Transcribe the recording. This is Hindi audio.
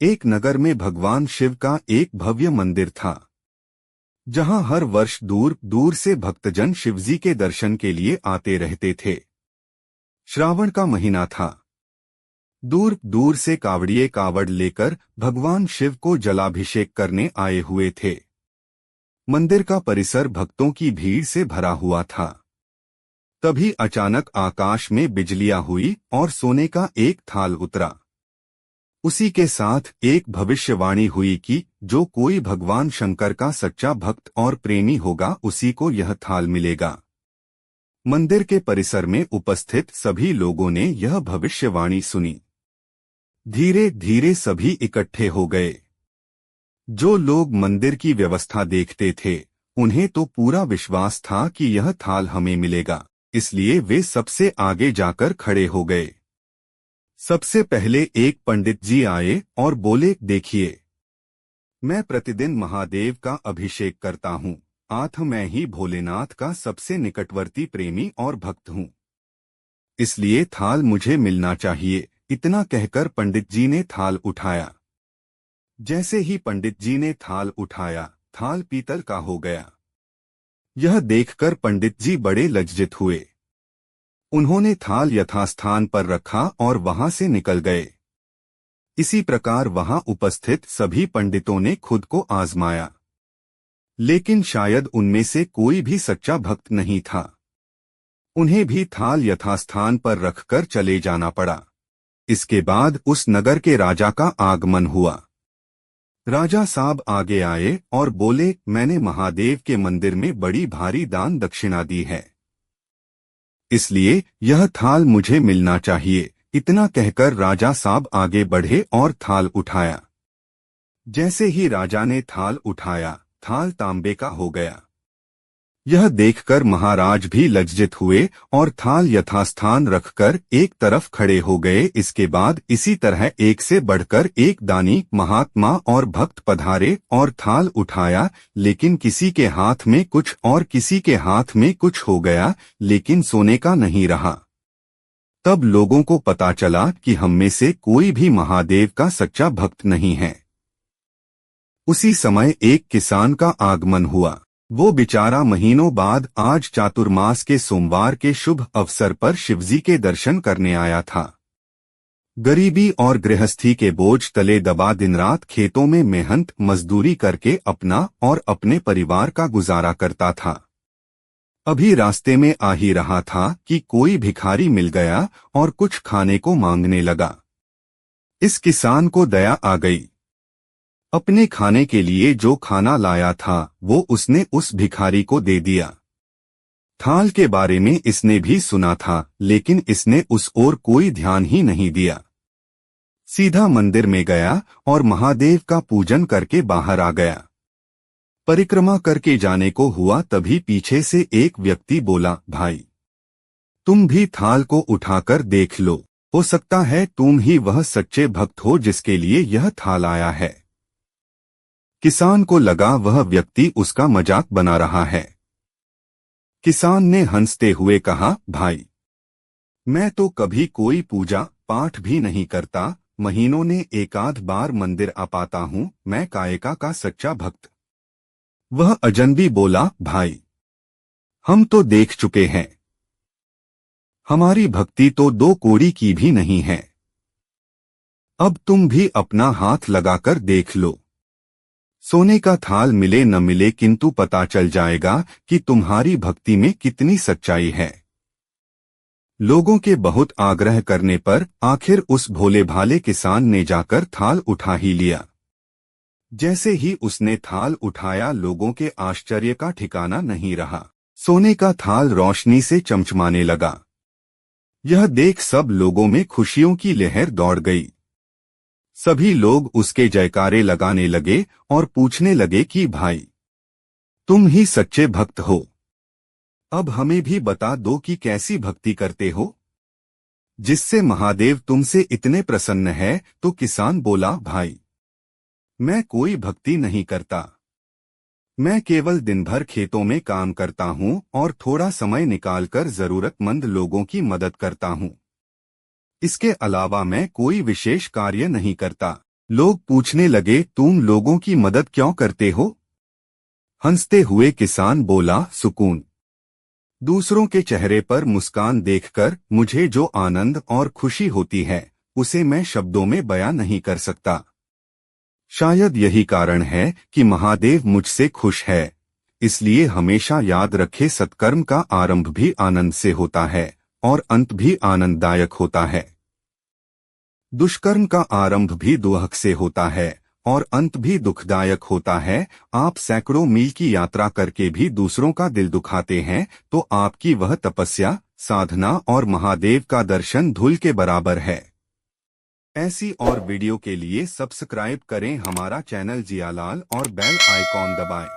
एक नगर में भगवान शिव का एक भव्य मंदिर था, जहां हर वर्ष दूर दूर से भक्तजन शिवजी के दर्शन के लिए आते रहते थे। श्रावण का महीना था। दूर दूर से कावड़िए कावड़ लेकर भगवान शिव को जलाभिषेक करने आए हुए थे। मंदिर का परिसर भक्तों की भीड़ से भरा हुआ था। तभी अचानक आकाश में बिजलियां हुई और सोने का एक थाल उतरा। उसी के साथ एक भविष्यवाणी हुई कि जो कोई भगवान शंकर का सच्चा भक्त और प्रेमी होगा उसी को यह थाल मिलेगा। मंदिर के परिसर में उपस्थित सभी लोगों ने यह भविष्यवाणी सुनी। धीरे धीरे सभी इकट्ठे हो गए। जो लोग मंदिर की व्यवस्था देखते थे, उन्हें तो पूरा विश्वास था कि यह थाल हमें मिलेगा, इसलिए वे सबसे आगे जाकर खड़े हो गए। सबसे पहले एक पंडित जी आए और बोले, देखिए, मैं प्रतिदिन महादेव का अभिषेक करता हूँ। मैं ही भोलेनाथ का सबसे निकटवर्ती प्रेमी और भक्त हूँ, इसलिए थाल मुझे मिलना चाहिए। इतना कहकर पंडित जी ने थाल उठाया। जैसे ही पंडित जी ने थाल उठाया, थाल पीतल का हो गया। यह देखकर पंडित जी बड़े लज्जित हुए। उन्होंने थाल यथास्थान पर रखा और वहां से निकल गए। इसी प्रकार वहां उपस्थित सभी पंडितों ने खुद को आजमाया, लेकिन शायद उनमें से कोई भी सच्चा भक्त नहीं था। उन्हें भी थाल यथास्थान पर रखकर चले जाना पड़ा। इसके बाद उस नगर के राजा का आगमन हुआ। राजा साहब आगे आए और बोले, मैंने महादेव के मंदिर में बड़ी भारी दान दक्षिणा दी है, इसलिए यह थाल मुझे मिलना चाहिए। इतना कहकर राजा साहब आगे बढ़े और थाल उठाया। जैसे ही राजा ने थाल उठाया, थाल तांबे का हो गया। यह देखकर महाराज भी लज्जित हुए और थाल यथास्थान रखकर एक तरफ खड़े हो गए। इसके बाद इसी तरह एक से बढ़कर एक दानी, महात्मा और भक्त पधारे और थाल उठाया, लेकिन किसी के हाथ में कुछ और किसी के हाथ में कुछ हो गया, लेकिन सोने का नहीं रहा। तब लोगों को पता चला कि हम में से कोई भी महादेव का सच्चा भक्त नहीं है। उसी समय एक किसान का आगमन हुआ। वो बेचारा महीनों बाद आज चातुर्मास के सोमवार के शुभ अवसर पर शिवजी के दर्शन करने आया था। गरीबी और गृहस्थी के बोझ तले दबा दिन रात खेतों में मेहनत मजदूरी करके अपना और अपने परिवार का गुजारा करता था। अभी रास्ते में आ ही रहा था कि कोई भिखारी मिल गया और कुछ खाने को मांगने लगा। इस किसान को दया आ गई। अपने खाने के लिए जो खाना लाया था वो उसने उस भिखारी को दे दिया। थाल के बारे में इसने भी सुना था, लेकिन इसने उस ओर कोई ध्यान ही नहीं दिया। सीधा मंदिर में गया और महादेव का पूजन करके बाहर आ गया। परिक्रमा करके जाने को हुआ, तभी पीछे से एक व्यक्ति बोला, भाई, तुम भी थाल को उठाकर देख लो, हो सकता है तुम ही वह सच्चे भक्त हो जिसके लिए यह थाल आया है। किसान को लगा वह व्यक्ति उसका मजाक बना रहा है। किसान ने हंसते हुए कहा, भाई, मैं तो कभी कोई पूजा पाठ भी नहीं करता, महीनों ने एकाध बार मंदिर आ पाता हूँ, मैं कायका का सच्चा भक्त। वह अजनबी बोला, भाई, हम तो देख चुके हैं, हमारी भक्ति तो दो कौड़ी की भी नहीं है। अब तुम भी अपना हाथ लगाकर देख लो। सोने का थाल मिले न मिले, किंतु पता चल जाएगा कि तुम्हारी भक्ति में कितनी सच्चाई है। लोगों के बहुत आग्रह करने पर आखिर उस भोले भाले किसान ने जाकर थाल उठा ही लिया। जैसे ही उसने थाल उठाया, लोगों के आश्चर्य का ठिकाना नहीं रहा। सोने का थाल रोशनी से चमचमाने लगा। यह देख सब लोगों में खुशियों की लहर दौड़ गई। सभी लोग उसके जयकारे लगाने लगे और पूछने लगे कि भाई, तुम ही सच्चे भक्त हो, अब हमें भी बता दो कि कैसी भक्ति करते हो, जिससे महादेव तुमसे इतने प्रसन्न है। तो किसान बोला, भाई, मैं कोई भक्ति नहीं करता, मैं केवल दिन भर खेतों में काम करता हूँ और थोड़ा समय निकालकर जरूरतमंद लोगों की मदद करता हूँ। इसके अलावा मैं कोई विशेष कार्य नहीं करता। लोग पूछने लगे, तुम लोगों की मदद क्यों करते हो? हंसते हुए किसान बोला, सुकून। दूसरों के चेहरे पर मुस्कान देखकर मुझे जो आनंद और खुशी होती है उसे मैं शब्दों में बयां नहीं कर सकता। शायद यही कारण है कि महादेव मुझसे खुश है। इसलिए हमेशा याद रखे, सत्कर्म का आरंभ भी आनंद से होता है और अंत भी आनंददायक होता है। दुष्कर्म का आरंभ भी दुख से होता है और अंत भी दुखदायक होता है। आप सैकड़ों मील की यात्रा करके भी दूसरों का दिल दुखाते हैं तो आपकी वह तपस्या, साधना और महादेव का दर्शन धूल के बराबर है। ऐसी और वीडियो के लिए सब्सक्राइब करें हमारा चैनल जियालाल और बेल आइकॉन दबाएं।